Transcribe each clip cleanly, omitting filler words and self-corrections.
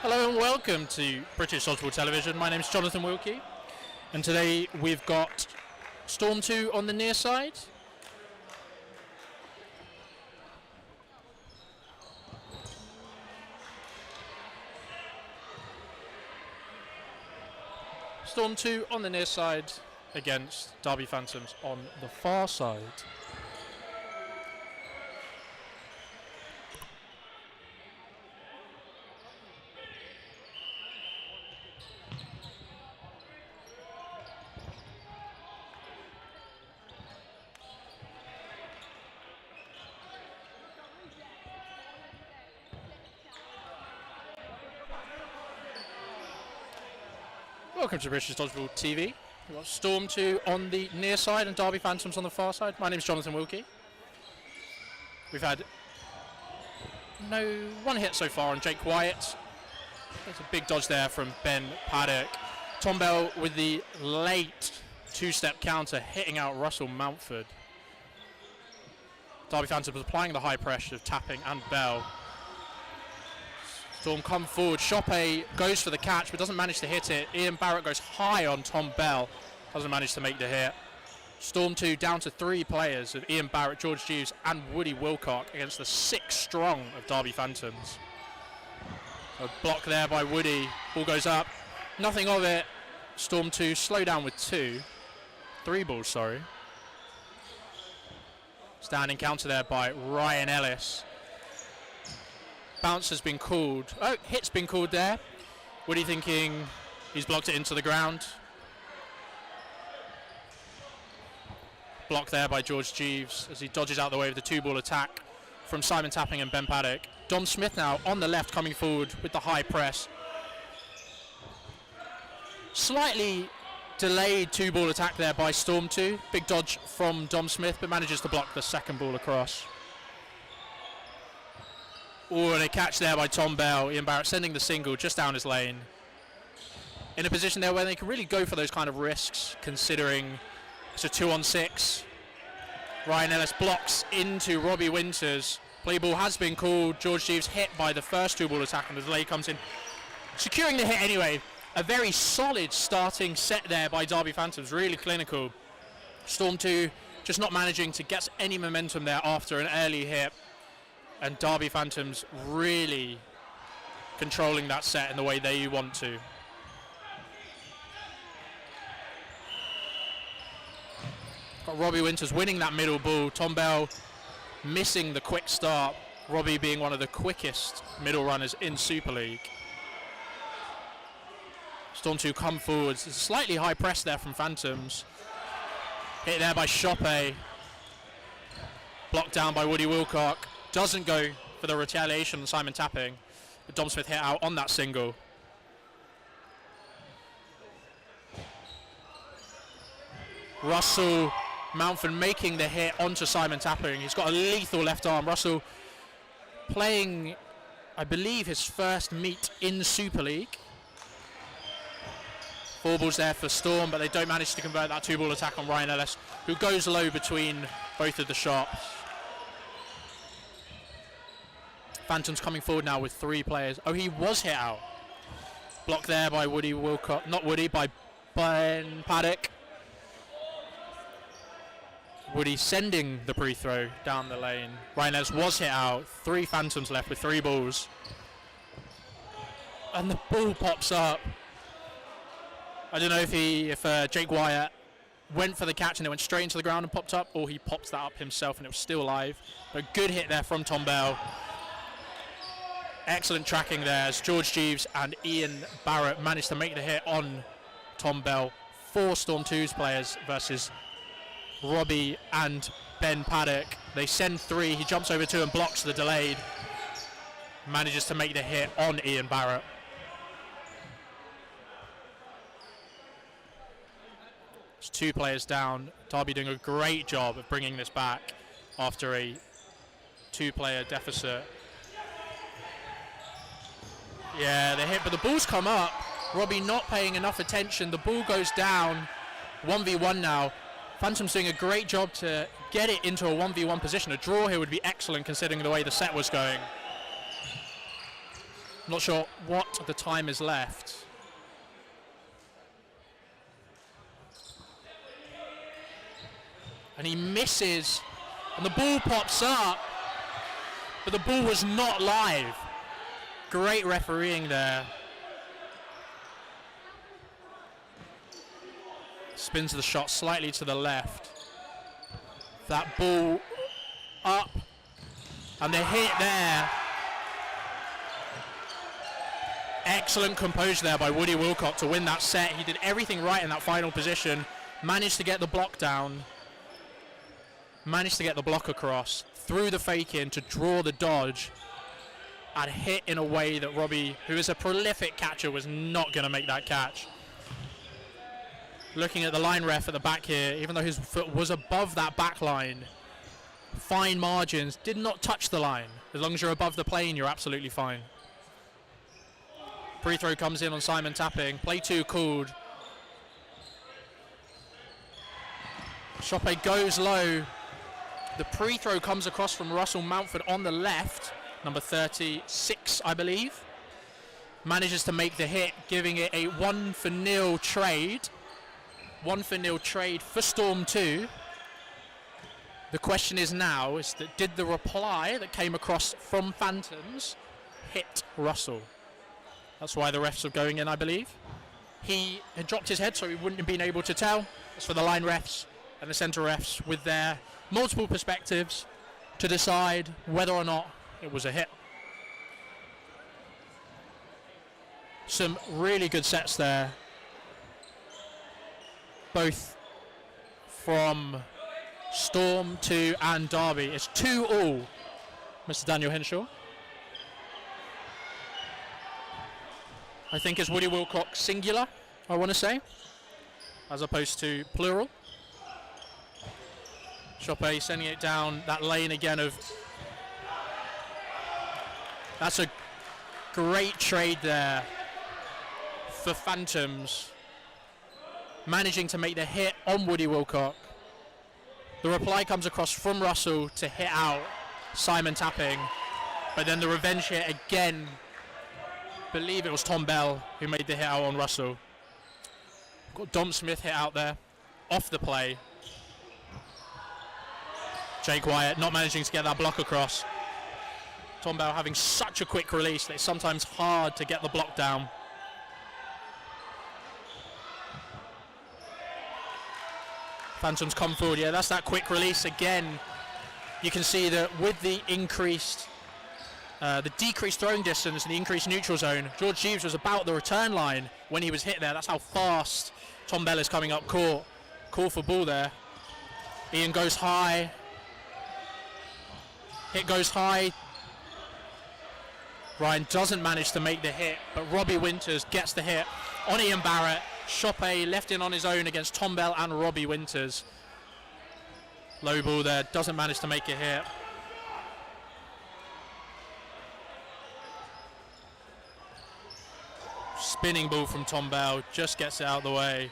Hello and welcome to British Dodgeball Television. My name is Jonathan Wilkie, and today we've got Storm 2 on the near side. Storm 2 on the near side against Derby Phantoms on the far side. Welcome to British Dodgeball TV. We've got Storm 2 on the near side and Derby Phantoms on the far side. My name is Jonathan Wilkie. We've had one hit so far on Jake Wyatt. There's a big dodge there from Ben Paddock. Tom Bell with the late two-step counter hitting out Russell Mountford. Derby Phantoms applying the high pressure of Tapping and Bell. Storm come forward. Chope goes for the catch but doesn't manage to hit it. Ian Barrett goes high on Tom Bell. Doesn't manage to make the hit. Storm 2 down to 3 players of Ian Barrett, George Jeeves and Woody Wilcock against the 6 strong of Derby Phantoms. A block there by Woody. Ball goes up. Nothing of it. Storm 2 slow down with 3 balls, sorry. Standing counter there by Ryan Ellis. Bounce has been called. Oh, hit's been called there. Woody thinking he's blocked it into the ground. Blocked there by George Jeeves as he dodges out the way of the 2-ball attack from Simon Tapping and Ben Paddock. Dom Smith now on the left coming forward with the high press. Slightly delayed 2-ball attack there by Storm 2. Big dodge from Dom Smith but manages to block the second ball across. Oh, and a catch there by Tom Bell. Ian Barrett sending the single just down his lane. In a position there where they can really go for those kind of risks, considering it's a 2-on-6. Ryan Ellis blocks into Robbie Winters. Play ball has been called. George Jeeves hit by the first 2-ball attack and the delay comes in. Securing the hit anyway. A very solid starting set there by Derby Phantoms. Really clinical. Storm 2 just not managing to get any momentum there after an early hit. And Derby Phantoms really controlling that set in the way they want to. Got Robbie Winters winning that middle ball. Tom Bell missing the quick start. Robbie being one of the quickest middle runners in Super League. Storm 2 come forwards. There's a slightly high press there from Phantoms. Hit there by Chope. Blocked down by Woody Wilcock. Doesn't go for the retaliation on Simon Tapping. But Dom Smith hit out on that single. Russell Mountford making the hit onto Simon Tapping. He's got a lethal left arm. Russell playing, I believe, his first meet in Super League. 4 balls there for Storm, but they don't manage to convert that 2-ball attack on Ryan Ellis, who goes low between both of the shots. Phantoms coming forward now with 3 players. Oh, he was hit out. Blocked there by Woody Wilcock. Not Woody, by Ben Paddock. Woody sending the pre-throw down the lane. Ryan Ellis was hit out. 3 Phantoms left with 3 balls. And the ball pops up. I don't know if Jake Wyatt went for the catch and it went straight into the ground and popped up, or he popped that up himself and it was still live. But good hit there from Tom Bell. Excellent tracking there as George Jeeves and Ian Barrett managed to make the hit on Tom Bell. 4 Storm 2's players versus Robbie and Ben Paddock. They send 3. He jumps over 2 and blocks the delayed. Manages to make the hit on Ian Barrett. It's 2 players down. Derby doing a great job of bringing this back after a 2-player deficit. Yeah, the hit, but the ball's come up. Robbie not paying enough attention. The ball goes down. 1v1 now. Phantom's doing a great job to get it into a 1v1 position. A draw here would be excellent considering the way the set was going. Not sure what the time is left. And he misses, and the ball pops up, but the ball was not live. Great refereeing there. Spins the shot slightly to the left. That ball up, and the hit there. Excellent composure there by Woody Wilcock to win that set. He did everything right in that final position. Managed to get the block down. Managed to get the block across. Threw the fake in to draw the dodge. And hit in a way that Robbie, who is a prolific catcher, was not going to make that catch. Looking at the line ref at the back here, even though his foot was above that back line, fine margins, did not touch the line. As long as you're above the plane, you're absolutely fine. Free throw comes in on Simon Tapping. Play 2 called. Chope goes low. The free throw comes across from Russell Mountford on the left, number 36, I believe. Manages to make the hit, giving it a 1-for-0 trade. 1-for-0 trade for Storm 2. The question is now, did the reply that came across from Phantoms hit Russell? That's why the refs are going in, I believe. He had dropped his head, so he wouldn't have been able to tell. It's for the line refs and the centre refs with their multiple perspectives to decide whether or not it was a hit. Some really good sets there, both from Storm 2 and Derby. It's 2-all, Mr. Daniel Henshaw. I think it's Woody Wilcock singular, I want to say, as opposed to plural. Chope sending it down that lane again of... That's a great trade there for Phantoms. Managing to make the hit on Woody Wilcock. The reply comes across from Russell to hit out Simon Tapping. But then the revenge hit again. I believe it was Tom Bell who made the hit out on Russell. Got Dom Smith hit out there. Off the play. Jake Wyatt not managing to get that block across. Tom Bell having such a quick release that it's sometimes hard to get the block down. Phantoms come forward. Yeah, that's that quick release again. You can see that with the increased, the decreased throwing distance and the increased neutral zone, George Jeeves was about the return line when he was hit there. That's how fast Tom Bell is coming up court. Call for ball there. Ian goes high. Hit goes high. Ryan doesn't manage to make the hit, but Robbie Winters gets the hit on Ian Barrett. Chope left in on his own against Tom Bell and Robbie Winters. Low ball there, doesn't manage to make a hit. Spinning ball from Tom Bell, just gets it out of the way.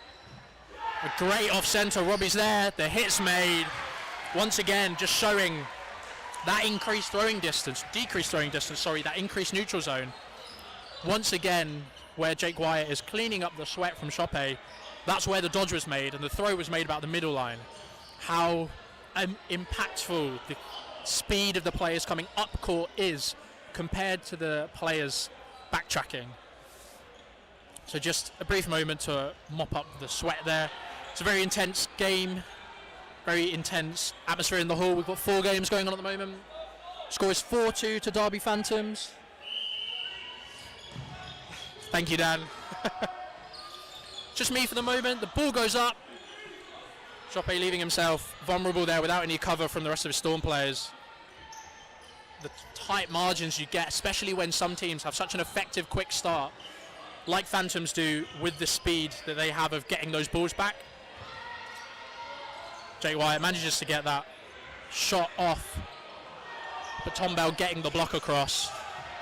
A great off centre, Robbie's there, the hit's made. Once again, just showing that increased throwing distance, that increased neutral zone. Once again, where Jake Wyatt is cleaning up the sweat from Chope, that's where the dodge was made, and the throw was made about the middle line. How impactful the speed of the players coming up court is compared to the players backtracking. So just a brief moment to mop up the sweat there. It's a very intense game, very intense atmosphere in the hall. We've got 4 games going on at the moment. Score is 4-2 to Derby Phantoms. Thank you, Dan. Just me for the moment. The ball goes up. Chope leaving himself vulnerable there without any cover from the rest of his Storm players. The tight margins you get, especially when some teams have such an effective quick start, like Phantoms do with the speed that they have of getting those balls back. Jake Wyatt manages to get that shot off, but Tom Bell getting the block across.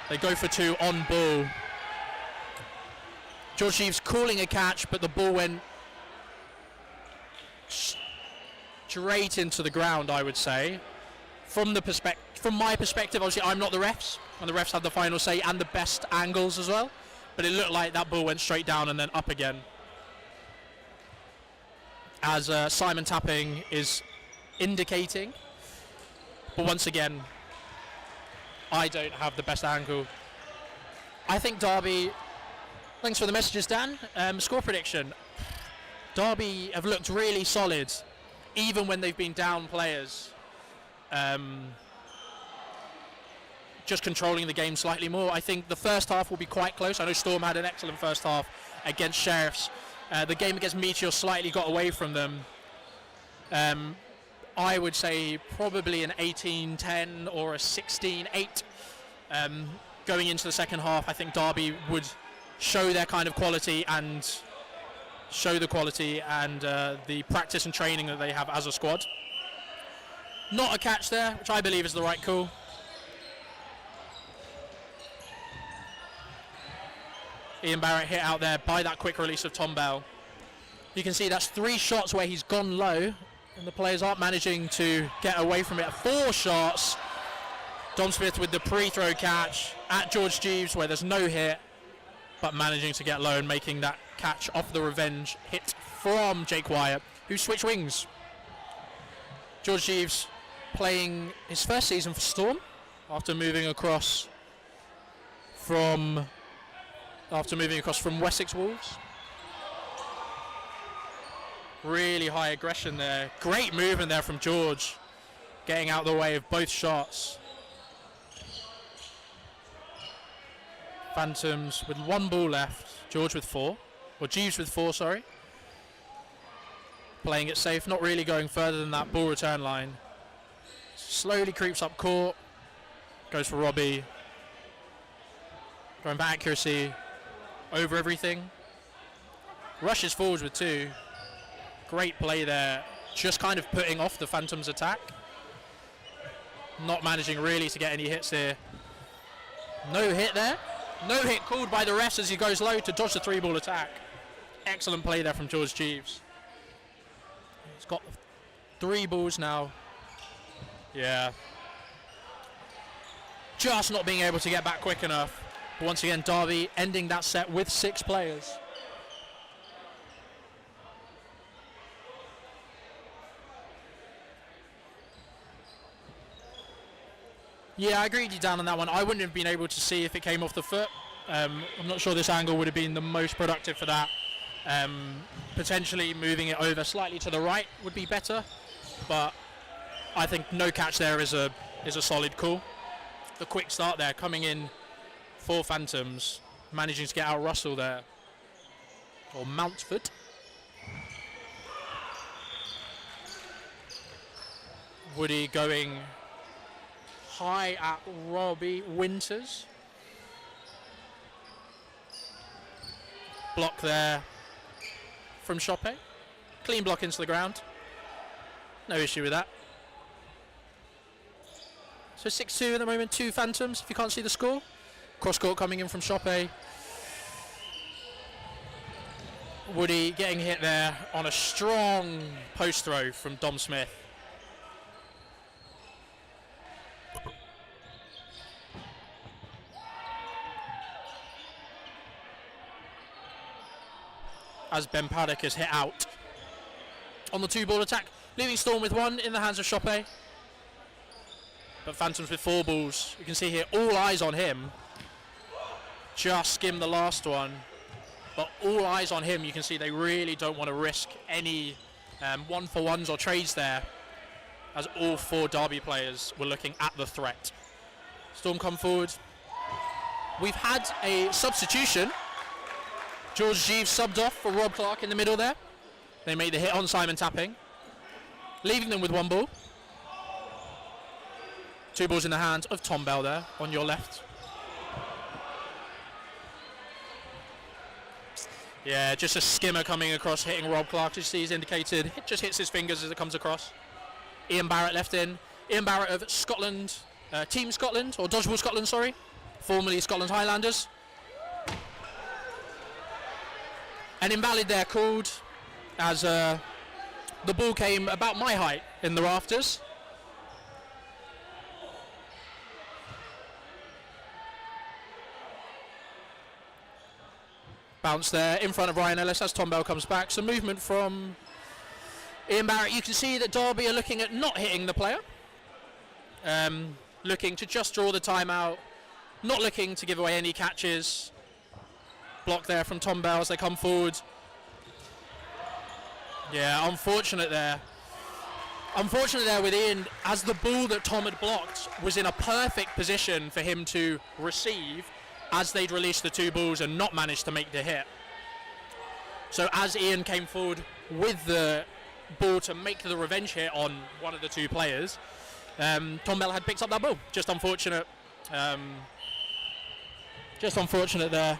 They go for 2 on ball. George Jeeves calling a catch, but the ball went straight into the ground, I would say. from my perspective, obviously I'm not the refs, and the refs have the final say and the best angles as well. But it looked like that ball went straight down and then up again. As Simon tapping is indicating. But once again, I don't have the best angle. I think Derby, thanks for the messages, Dan. Score prediction. Derby have looked really solid, even when they've been down players. Just controlling the game slightly more. I think the first half will be quite close. I know Storm had an excellent first half against Sheriffs. The game against Meteor slightly got away from them. I would say probably an 18-10 or a 16-8. Going into the second half, I think Derby would show their kind of quality and show the quality and the practice and training that they have as a squad. Not a catch there, which I believe is the right call. Ian Barrett hit out there by that quick release of Tom Bell. You can see that's 3 shots where he's gone low, and the players aren't managing to get away from it. 4 shots. Dom Smith with the pre-throw catch at George Jeeves where there's no hit, but managing to get low and making that catch off the revenge hit from Jake Wyatt, who switched wings. George Jeeves playing his first season for Storm after moving across from Wessex Wolves. Really high aggression there. Great movement there from George, getting out of the way of both shots. Phantoms with 1 ball left. George with 4. Or Jeeves with 4, sorry. Playing it safe, not really going further than that ball return line. Slowly creeps up court. Goes for Robbie. Going for accuracy over everything. Rushes forwards with 2. Great play there. Just kind of putting off the Phantoms attack. Not managing really to get any hits here. No hit there. No hit called by the refs as he goes low to dodge the 3-ball attack. Excellent play there from George Jeeves. He's got 3 balls now. Yeah. Just not being able to get back quick enough. But once again, Derby ending that set with 6 players. Yeah, I agree with you, Dan, on that one. I wouldn't have been able to see if it came off the foot. I'm not sure this angle would have been the most productive for that. Potentially moving it over slightly to the right would be better, but I think no catch there is a solid call. The quick start there coming in for Phantoms, managing to get out Russell there, or Mountford. Woody going high at Robbie Winters. Block there from Chope. Clean block into the ground. No issue with that. So 6-2 at the moment, 2 Phantoms, if you can't see the score. Cross court coming in from Chope. Woody getting hit there on a strong post throw from Dom Smith. As Ben Paddock is hit out on the 2-ball attack, leaving Storm with 1 in the hands of Chope. But Phantoms with 4 balls. You can see here all eyes on him. Just skimmed the last one, but all eyes on him. You can see they really don't want to risk any 1-for-1s or trades there, as all 4 Derby players were looking at the threat. Storm come forward. We've had a substitution. George Jeeves subbed off for Rob Clark in the middle there. They made the hit on Simon Tapping, leaving them with 1 ball. 2 balls in the hands of Tom Bell there on your left. Yeah, just a skimmer coming across, hitting Rob Clark. You see he's indicated. It just hits his fingers as it comes across. Ian Barrett left in. Ian Barrett of Scotland, Team Scotland, or Dodgeball Scotland, sorry. Formerly Scotland Highlanders. An invalid there called as the ball came about my height in the rafters. Bounce there in front of Ryan Ellis as Tom Bell comes back. Some movement from Ian Barrett. You can see that Derby are looking at not hitting the player. Looking to just draw the timeout. Not looking to give away any catches. Block there from Tom Bell as they come forward. Yeah, unfortunate there. Unfortunate there with Ian, as the ball that Tom had blocked was in a perfect position for him to receive as they'd released the two balls and not managed to make the hit. So as Ian came forward with the ball to make the revenge hit on one of the two players, Tom Bell had picked up that ball. Just unfortunate. Just unfortunate there.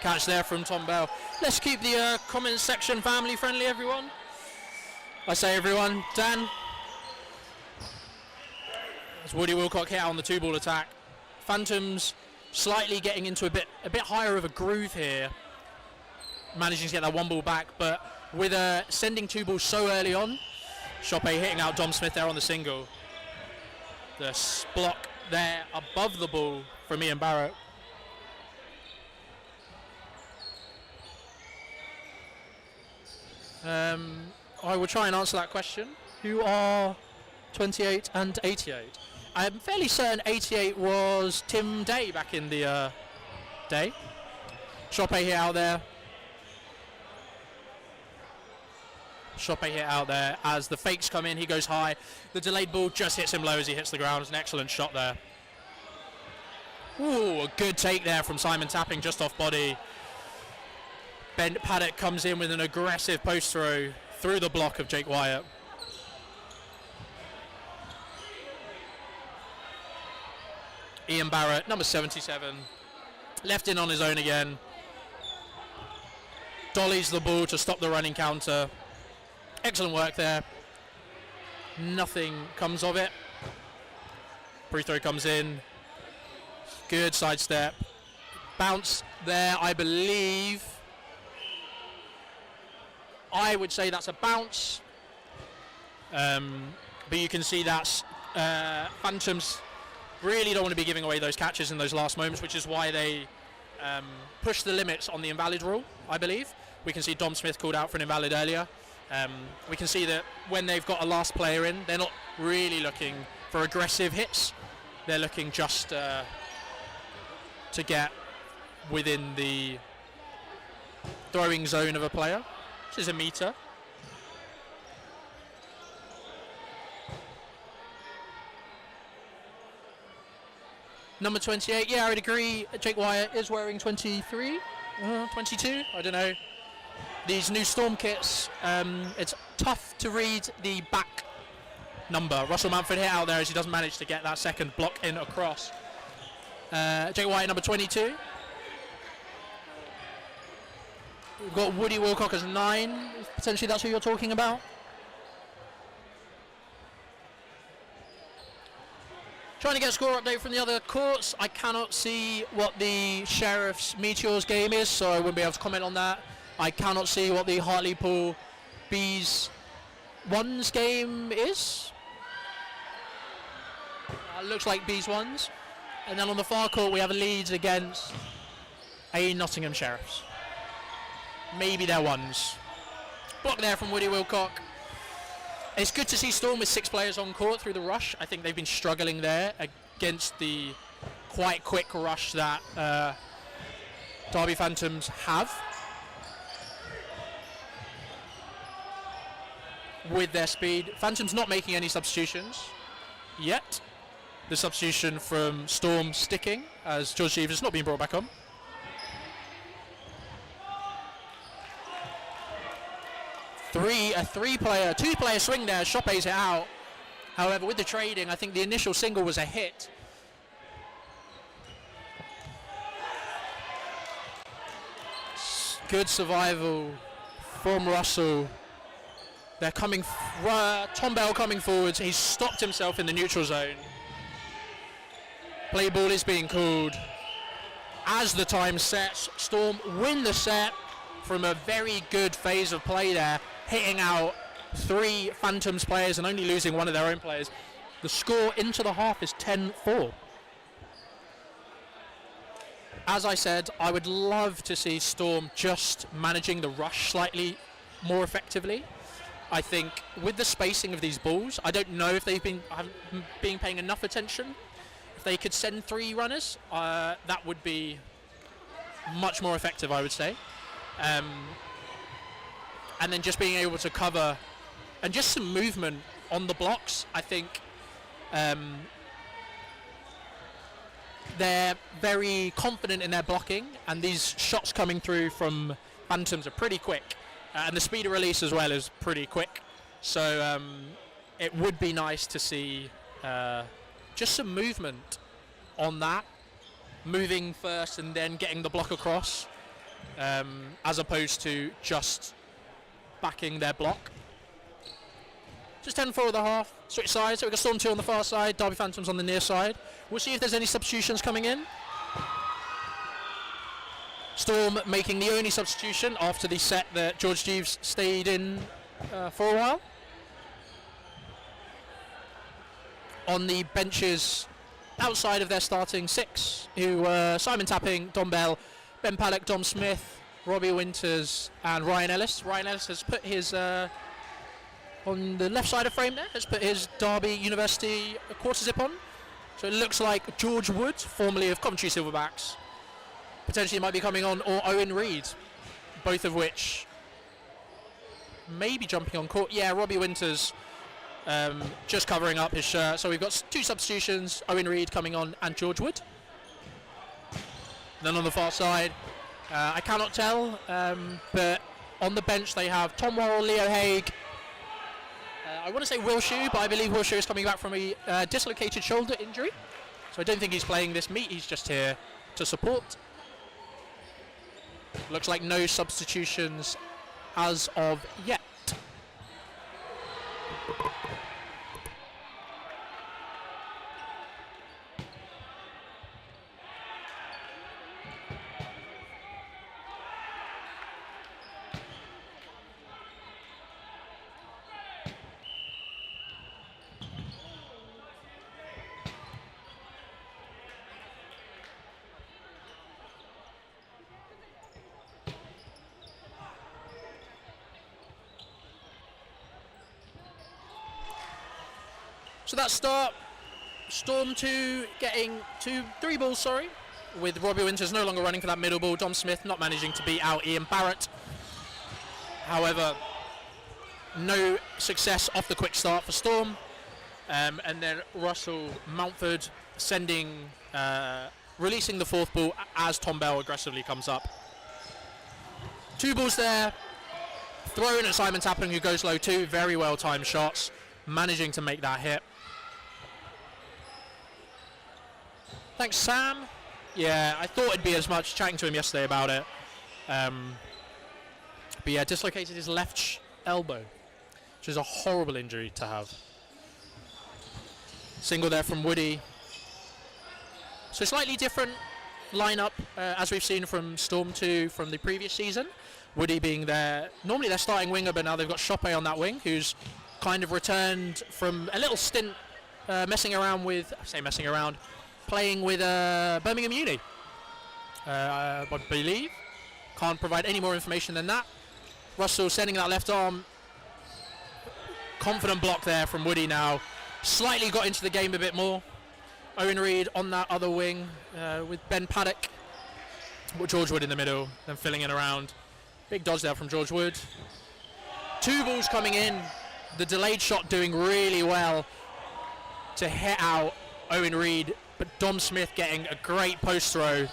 Catch there from Tom Bell. Let's keep the comments section family friendly, everyone. I say everyone. Dan. As Woody Wilcock hit out on the two ball attack. Phantoms slightly getting into a bit higher of a groove here. Managing to get that one ball back, but with sending two balls so early on, Chope hitting out Dom Smith there on the single. The block there above the ball from Ian Barrett. I will try and answer that question. Who are 28 and 88? I'm fairly certain 88 was Tim Day back in the day. Chope hit out there. Chope hit out there as the fakes come in. He goes high. The delayed ball just hits him low as he hits the ground. It's an excellent shot there. Ooh, a good take there from Simon Tapping just off body. Ben Paddock comes in with an aggressive post throw through the block of Jake Wyatt. Ian Barrett, number 77, left in on his own again. Dollies the ball to stop the running counter. Excellent work there. Nothing comes of it. Free throw comes in. Good sidestep. Bounce there, I believe. I would say that's a bounce, but you can see that's Phantoms really don't want to be giving away those catches in those last moments, which is why they push the limits on the invalid rule, I believe. We can see Dom Smith called out for an invalid earlier. We can see that when they've got a last player in, they're not really looking for aggressive hits. They're looking just to get within the throwing zone of a player. Is a meter. Number 28, yeah, I would agree. Jake Wyatt is wearing 23, 22, I don't know. These new Storm kits, it's tough to read the back number. Russell Mumford hit out there as he doesn't manage to get that second block in across. Jake Wyatt, number 22. We've got Woody Wilcock as 9. Potentially that's who you're talking about. Trying to get a score update from the other courts. I cannot see what the Sheriff's Meteors game is, so I wouldn't be able to comment on that. I cannot see what the Hartlepool Bees 1's game is. Looks like Bees 1's. And then on the far court we have Leeds against a Nottingham Sheriffs. Maybe they're 1's. Block there from Woody Wilcock. It's good to see Storm with 6 players on court through the rush. I think they've been struggling there against the quite quick rush that Derby Phantoms have with their speed. Phantoms not making any substitutions yet. The substitution from Storm sticking as George Jeeves has not been brought back on. Two-player swing there. Chope's it out. However, with the trading, I think the initial single was a hit. Good survival from Russell. They're coming. Tom Bell coming forwards. He's stopped himself in the neutral zone. Play ball is being called. as the time sets, Storm win the set from a very good phase of play there, hitting out 3 Phantoms players and only losing 1 of their own players. The score into the half is 10-4. As I said, I would love to see Storm just managing the rush slightly more effectively. I think with the spacing of these balls, I don't know if they've been paying enough attention. If they could send 3 runners, that would be much more effective, I would say. And then just being able to cover and just some movement on the blocks, I think they're very confident in their blocking, and these shots coming through from Phantoms are pretty quick, and the speed of release as well is pretty quick. So it would be nice to see just some movement on that, moving first and then getting the block across, as opposed to just backing their block. Just 10-4 at the half. Switch sides, so we've got Storm 2 on the far side, Derby Phantoms on the near side. We'll see if there's any substitutions coming in. Storm making the only substitution after the set that George Jeeves stayed in for a while. On the benches outside of their starting 6, who were Simon Tapping, Dom Bell, Ben Paddock, Dom Smith, Robbie Winters and Ryan Ellis. Ryan Ellis has put his, on the left side of frame there, has put his Derby University quarter zip on. So it looks like George Wood, formerly of Coventry Silverbacks, potentially might be coming on, or Owen Reid, both of which may be jumping on court. Yeah, Robbie Winters just covering up his shirt. So we've got 2 substitutions, Owen Reid coming on and George Wood. Then on the far side, I cannot tell, but on the bench they have Tom Worrell, Leo Haig, I want to say Will Shue, but I believe Will Shue is coming back from a dislocated shoulder injury. So I don't think he's playing this meet, he's just here to support. Looks like no substitutions as of yet. So that start, Storm 2 getting 3 balls, sorry, with Robbie Winters no longer running for that middle ball. Dom Smith not managing to beat out Ian Barrett. However, no success off the quick start for Storm. And then Russell Mountford releasing the 4th ball as Tom Bell aggressively comes up. 2 balls there, thrown at Simon Tapping, who goes low. 2 very well timed shots, managing to make that hit. Thanks, Sam. Yeah, I thought it'd be as much, chatting to him yesterday about it. But yeah, dislocated his left elbow, which is a horrible injury to have. Single there from Woody. So slightly different lineup, as we've seen from Storm 2 from the previous season. Woody being normally their starting winger, but now they've got Chope on that wing, who's kind of returned from a little stint playing with Birmingham Uni, I believe. Can't provide any more information than that. Russell sending that left arm. Confident block there from Woody now. Slightly got into the game a bit more. Owen Reid on that other wing with Ben Paddock. George Wood in the middle, then filling in around. Big dodge there from George Wood. 2 balls coming in. The delayed shot doing really well to hit out Owen Reid, but Dom Smith getting a great post throw.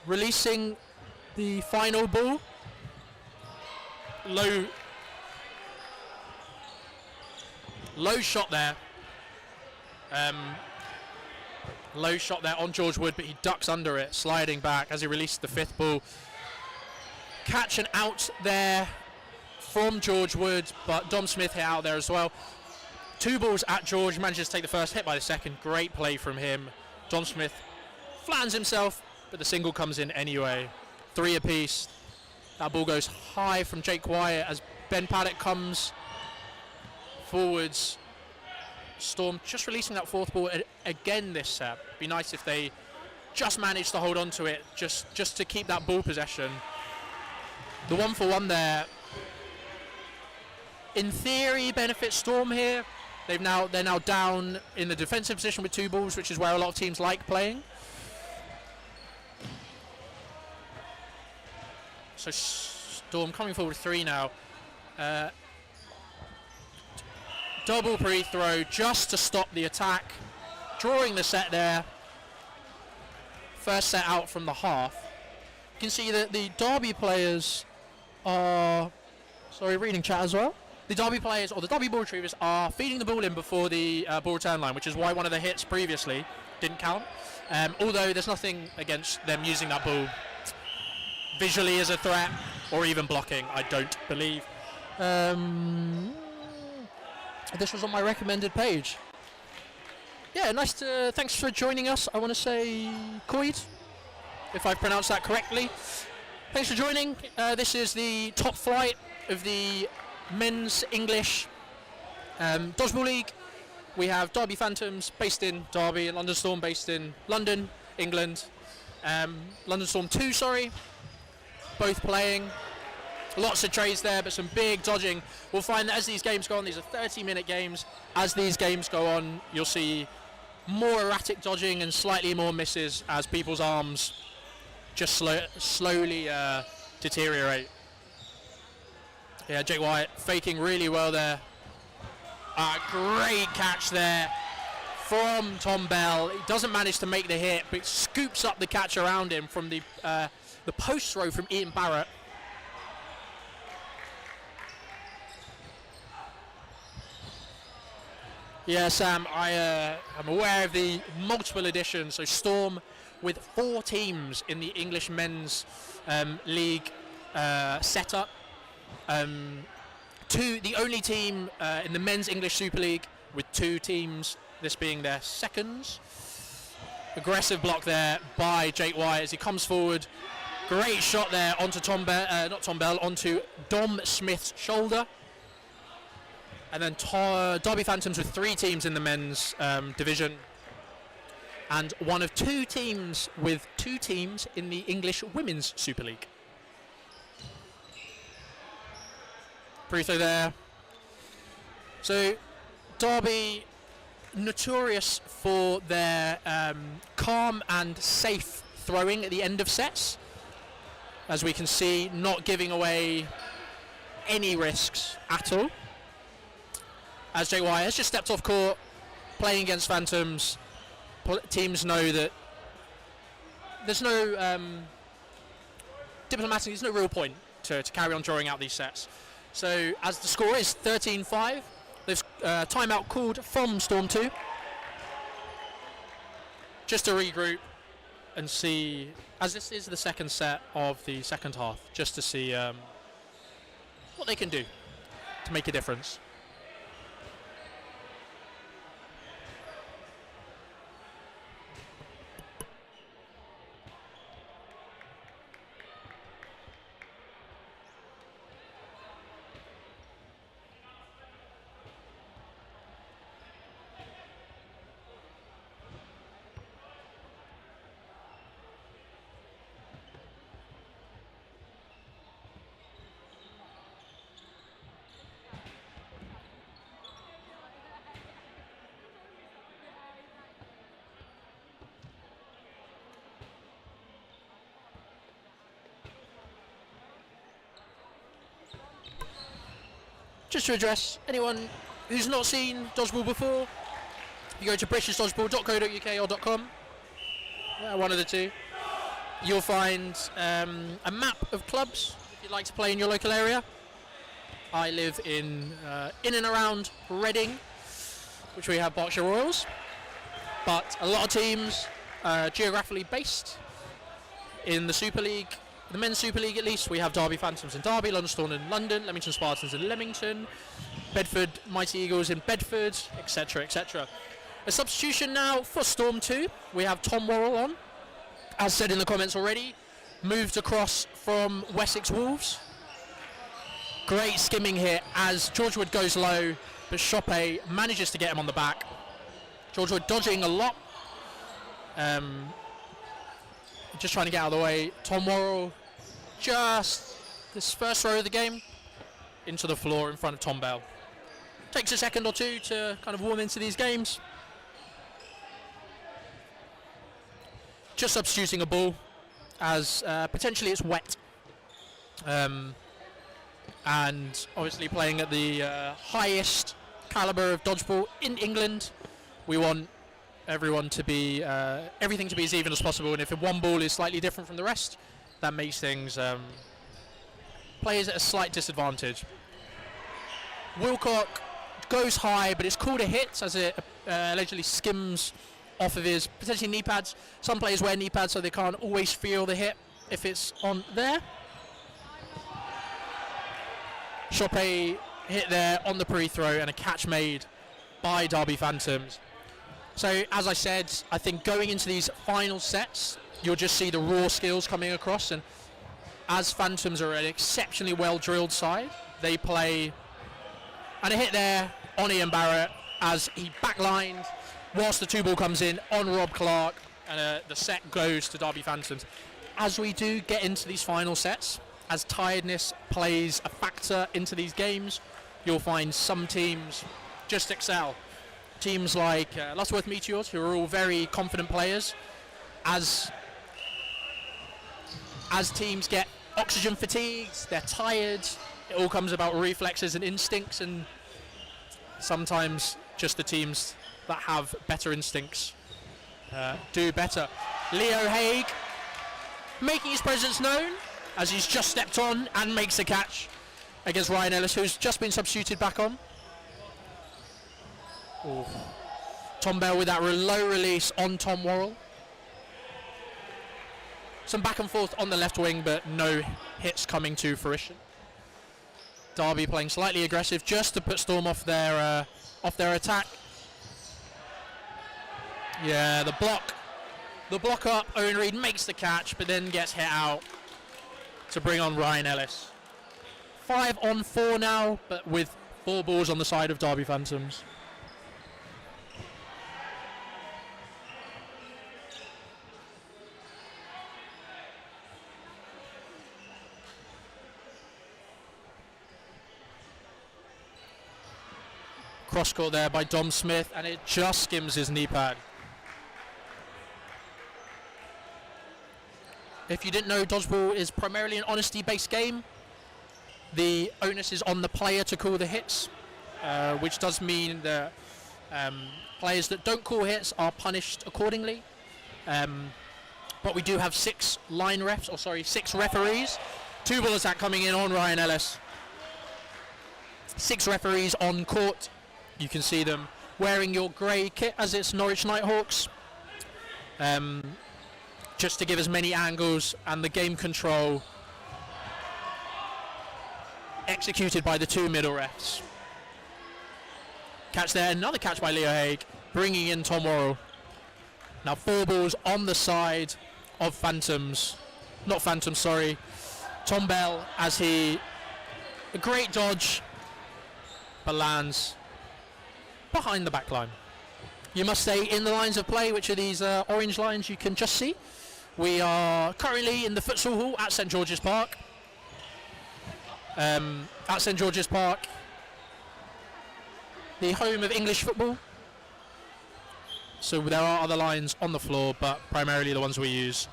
Releasing the final ball. Low shot there. Low shot there on George Wood, but he ducks under it, sliding back as he released the 5th ball. Catch and out there from George Wood, but Dom Smith hit out there as well. 2 balls at George, manages to take the first, hit by the second. Great play from him. Dom Smith flattens himself, but the single comes in anyway. 3 apiece. That ball goes high from Jake Wyatt as Ben Paddock comes forwards. Storm just releasing that fourth ball again this set. Be nice if they just managed to hold on to it, just to keep that ball possession. The 1-for-1 there, in theory, benefits Storm here. They're now down in the defensive position with 2 balls, which is where a lot of teams like playing. So Storm coming forward 3 now. Double pre-throw just to stop the attack. Drawing the set there. First set out from the half. You can see that the Derby players are... Sorry, reading chat as well. The Derby players, or the Derby ball retrievers, are feeding the ball in before the ball return line, which is why one of the hits previously didn't count. Although there's nothing against them using that ball visually as a threat, or even blocking, I don't believe. This was on my recommended page. Yeah, thanks for joining us. I want to say Coid, if I pronounced that correctly. Thanks for joining. This is the top flight of the men's English Dodgeball League. We have Derby Phantoms based in Derby and London Storm based in London, England. London Storm 2, both playing. Lots of trades there, but some big dodging. We'll find that as these games go on, these are 30-minute games. As these games go on, you'll see more erratic dodging and slightly more misses as people's arms just slowly deteriorate. Yeah, Jake Wyatt faking really well there. Great catch there from Tom Bell. He doesn't manage to make the hit, but scoops up the catch around him from the post throw from Ian Barrett. Yeah, Sam, I'm aware of the multiple additions. So Storm with 4 teams in the English Men's League setup. The only team in the Men's English Super League with 2 teams, this being their seconds. Aggressive block there by Jake Wyatt as he comes forward. Great shot there onto onto Dom Smith's shoulder. And then Derby Phantoms with 3 teams in the men's division. And one of 2 teams with 2 teams in the English Women's Super League. Pre-throw there. So Derby, notorious for their calm and safe throwing at the end of sets. As we can see, not giving away any risks at all. As Jake Wyatt has just stepped off court, playing against Phantoms, teams know that there's no diplomatic, there's no real point to carry on drawing out these sets. So as the score is 13-5, there's timeout called from Storm 2. Just to regroup and see, as this is the second set of the second half, just to see what they can do to make a difference. Just to address anyone who's not seen Dodgeball before, you go to britishdodgeball.co.uk or .com, one of the two. You'll find a map of clubs if you'd like to play in your local area. I live in and around Reading, which we have Berkshire Royals, but a lot of teams geographically based in the Super League. The Men's Super League, at least, we have Derby Phantoms in Derby, London Storm in London, Leamington Spartans in Leamington, Bedford Mighty Eagles in Bedford, etc., etc. A substitution now for Storm 2. We have Tom Worrell on. as said in the comments already, moved across from Wessex Wolves. Great skimming hit as George Wood goes low, but Chope manages to get him on the back. George Wood dodging a lot. Just trying to get out of the way. Tom Worrell, just this first throw of the game, into the floor in front of Tom Bell. Takes a second or two to kind of warm into these games. Just substituting a ball as potentially it's wet. And obviously playing at the highest caliber of dodgeball in England, we want everyone to be everything to be as even as possible, and if one ball is slightly different from the rest, that makes things players at a slight disadvantage. Wilcock goes high, but it's called a hit as it allegedly skims off of his potentially knee pads. Some players wear knee pads so they can't always feel the hit if it's on there. Chope hit there on the pre-throw and a catch made by Derby Phantoms. So as I said, I think going into these final sets, you'll just see the raw skills coming across, and as Phantoms are an exceptionally well drilled side, they play, and a hit there on Ian Barrett as he backlined whilst the two ball comes in on Rob Clark, and the set goes to Derby Phantoms. As we do get into these final sets, as tiredness plays a factor into these games, you'll find some teams just excel. Teams like Lutterworth Meteors, who are all very confident players, as teams get oxygen fatigued, they're tired, it all comes about reflexes and instincts, and sometimes just the teams that have better instincts do better. Leo Haig making his presence known as he's just stepped on and makes a catch against Ryan Ellis, who's just been substituted back on. Ooh. Tom Bell with that low release on Tom Worrell. Some back and forth on the left wing, but no hits coming to fruition. Derby playing slightly aggressive just to put Storm off their attack. Yeah, the block up. Owen Reed makes the catch, but then gets hit out to bring on Ryan Ellis. 5 on 4 now, but with 4 balls on the side of Derby Phantoms. Cross court there by Dom Smith, and it just skims his knee pad. If you didn't know, dodgeball is primarily an honesty-based game. The onus is on the player to call the hits, which does mean that players that don't call hits are punished accordingly. But we do have 6 referees. 2 ball attack coming in on Ryan Ellis. 6 referees on court. You can see them wearing your grey kit as it's Norwich Nighthawks. Just to give as many angles, and the game control executed by the 2 middle refs. Catch there, another catch by Leo Haig, bringing in Tom Worrell. Now 4 balls on the side of Phantoms. Not Phantoms, sorry. Tom Bell, as a great dodge, but lands behind the back line. You must stay in the lines of play, which are these orange lines you can just see. We are currently in the futsal hall at St George's Park. At St George's Park, the home of English football. So there are other lines on the floor, but primarily the ones we use.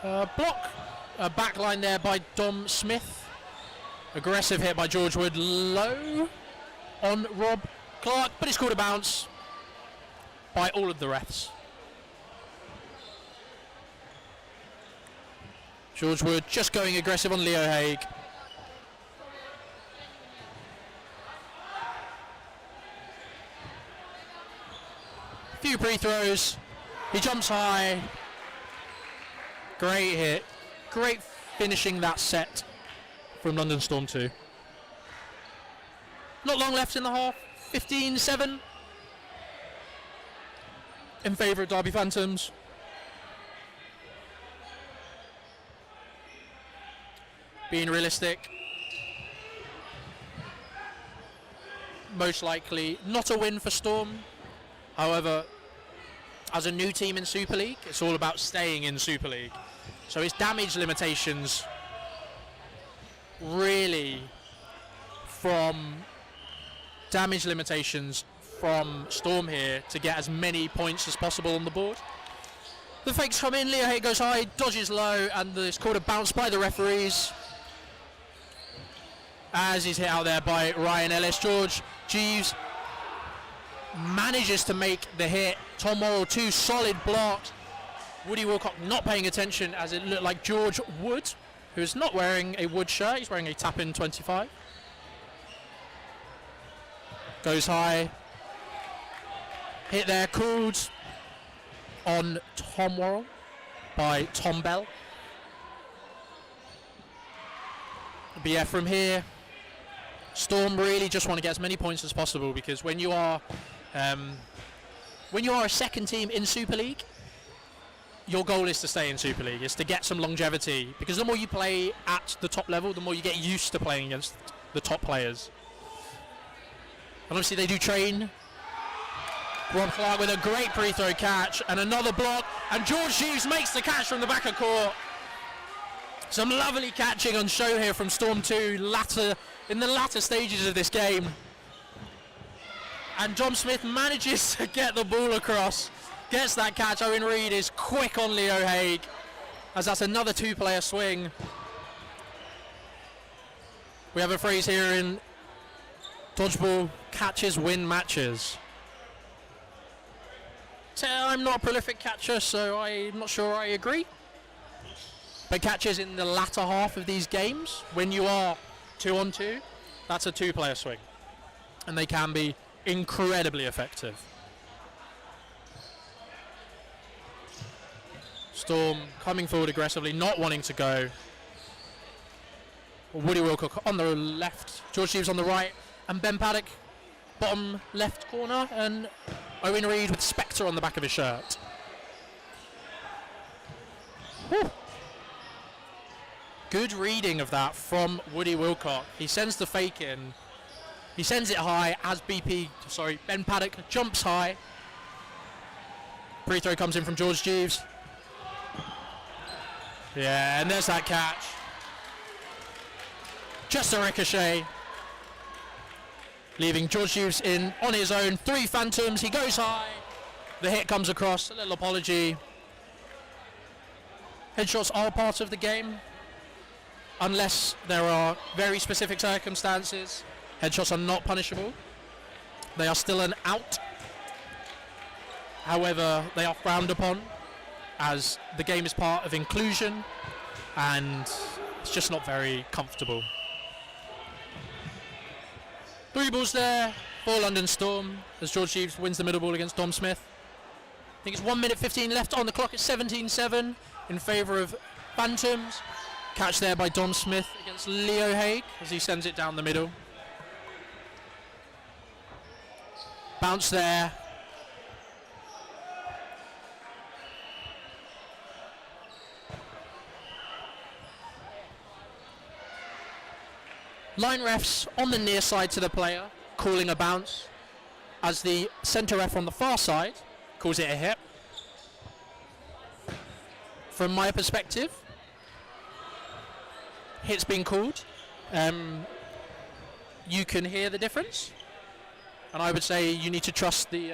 Block, a back line there by Dom Smith. Aggressive hit by George Wood, low on Rob Clark, but it's called a bounce by all of the refs. George Wood just going aggressive on Leo Haig. Few pre-throws. He jumps high. Great hit. Great finishing that set from London Storm 2. Not long left in the half. 15-7 in favour of Derby Phantoms. being realistic. Most likely not a win for Storm. However, as a new team in Super League, it's all about staying in Super League. So it's damage limitations really from Storm here to get as many points as possible on the board. The fakes come in, Leo Hay goes high, dodges low, and it's called a bounce by the referees as he's hit out there by Ryan Ellis. George Jeeves manages to make the hit. Tom Morrill, 2 solid blocks. Woody Wilcock not paying attention as it looked like George Wood, who's not wearing a Wood shirt, he's wearing a tap-in 25. Goes high. Hit there, called on Tom Worrell by Tom Bell. But yeah, from here, Storm really just want to get as many points as possible, because when you are a second team in Super League, your goal is to stay in Super League, is to get some longevity, because the more you play at the top level, the more you get used to playing against the top players. And obviously they do train. Rob Clark with a great free throw catch and another block, and George Jeeves makes the catch from the back of court. Some lovely catching on show here from Storm 2 in the latter stages of this game. And Dom Smith manages to get the ball across, gets that catch. Owen Reed is quick on Leo Haig, as that's another 2-player swing. We have a phrase here in Dodgeball: catches win matches. So I'm not a prolific catcher, so I'm not sure I agree. But catches in the latter half of these games, when you are 2-on-2, that's a 2-player swing. And they can be incredibly effective. Storm coming forward aggressively, not wanting to go. Woody Wilcock on the left, George Jeeves on the right, and Ben Paddock bottom left corner, and Owen Reed with Spectre on the back of his shirt. Woo. Good reading of that from Woody Wilcock. He sends the fake in. He sends it high as Ben Paddock jumps high. Free throw comes in from George Jeeves. Yeah, and there's that catch. Just a ricochet. Leaving George Jeeves in on his own. 3 phantoms. He goes high. The hit comes across. A little apology. Headshots are part of the game, unless there are very specific circumstances. Headshots are not punishable. They are still an out. However, they are frowned upon, as the game is part of inclusion, and it's just not very comfortable. 3 balls there for London Storm, as George Jeeves wins the middle ball against Dom Smith. I think it's 1 minute 15 left on the clock. It's 17-7 in favour of Phantoms. Catch there by Dom Smith against Leo Haig as he sends it down the middle. Bounce there. Line refs on the near side to the player, calling a bounce, as the centre ref on the far side calls it a hit. From my perspective, hit's been called. You can hear the difference, and I would say you need to trust the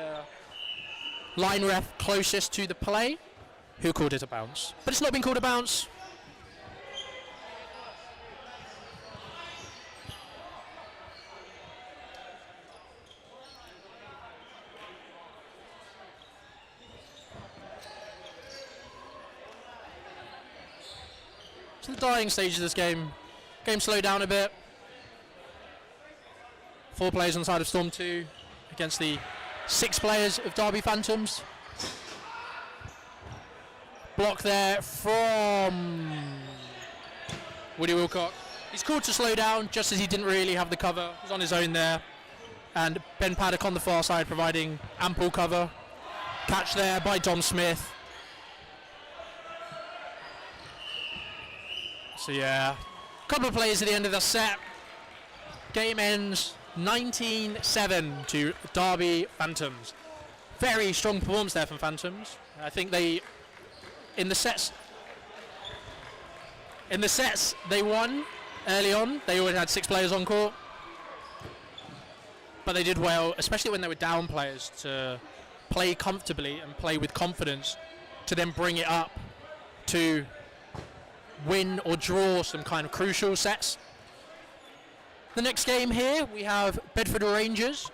line ref closest to the play, who called it a bounce. But it's not been called a bounce. To the dying stage of this game. Game slowed down a bit. 4 players on the side of Storm 2 against the 6 players of Derby Phantoms. Block there from Woody Wilcock. He's called to slow down just as he didn't really have the cover. He's on his own there. And Ben Paddock on the far side providing ample cover. Catch there by Dom Smith. So yeah, Couple of plays at the end of the set. Game ends 19-7 to Derby Phantoms. Very strong performance there from Phantoms. I think they, in the sets they won early on. They always had 6 players on court, but they did well, especially when they were down players, to play comfortably and play with confidence to then bring it up to win or draw some kind of crucial sets. The next game here, we have Bedford Rangers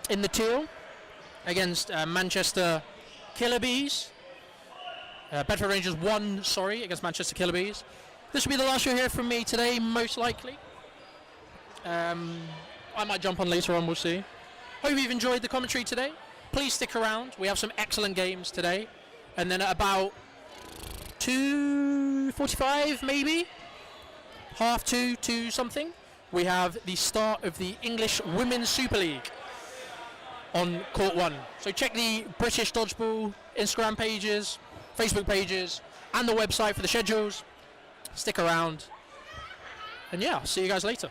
in the teal against Manchester Killer Bees. Bedford Rangers won, against Manchester Killer Bees. This will be the last you'll hear from me today, most likely. I might jump on later on, we'll see. Hope you've enjoyed the commentary today. Please stick around. We have some excellent games today. And then at about 2:45 maybe, 2:30 something, we have the start of the English Women's Super League on Court 1. So check the British Dodgeball Instagram pages, Facebook pages, and the website for the schedules. Stick around. And yeah, I'll see you guys later.